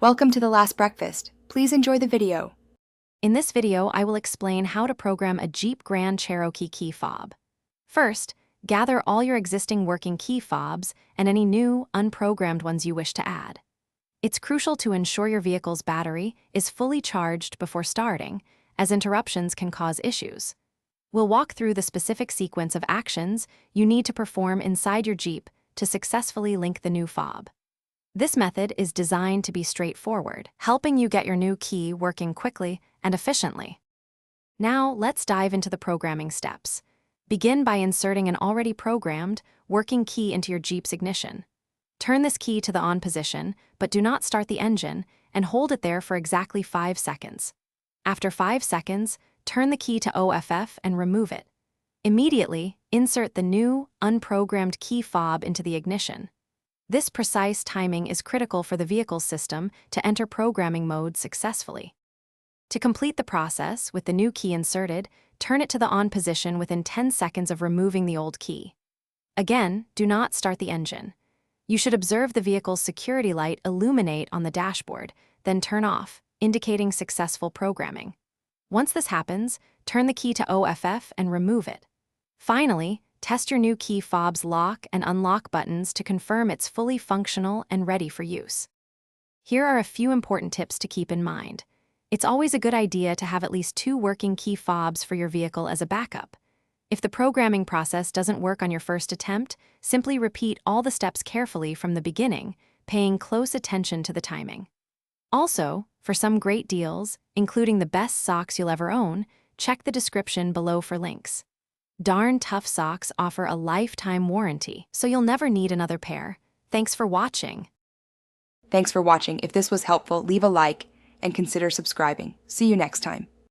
Welcome to The Last Breakfast. Please enjoy the video. In this video, I will explain how to program a Jeep Grand Cherokee key fob. First, gather all your existing working key fobs and any new, unprogrammed ones you wish to add. It's crucial to ensure your vehicle's battery is fully charged before starting, as interruptions can cause issues. We'll walk through the specific sequence of actions you need to perform inside your Jeep to successfully link the new fob. This method is designed to be straightforward, helping you get your new key working quickly and efficiently. Now, let's dive into the programming steps. Begin by inserting an already programmed, working key into your Jeep's ignition. Turn this key to the on position, but do not start the engine, and hold it there for exactly 5 seconds. After 5 seconds, turn the key to OFF and remove it. Immediately, insert the new, unprogrammed key fob into the ignition. This precise timing is critical for the vehicle's system to enter programming mode successfully. To complete the process with the new key inserted, turn it to the on position within 10 seconds of removing the old key. Again, do not start the engine. You should observe the vehicle's security light illuminate on the dashboard, then turn off, indicating successful programming. Once this happens, turn the key to OFF and remove it. Finally, test your new key fob's lock and unlock buttons to confirm it's fully functional and ready for use. Here are a few important tips to keep in mind. It's always a good idea to have at least 2 working key fobs for your vehicle as a backup. If the programming process doesn't work on your first attempt, simply repeat all the steps carefully from the beginning, paying close attention to the timing. Also, for some great deals, including the best socks you'll ever own, check the description below for links. Darn Tough socks offer a lifetime warranty, so you'll never need another pair. Thanks for watching. Thanks for watching. If this was helpful, leave a like and consider subscribing. See you next time.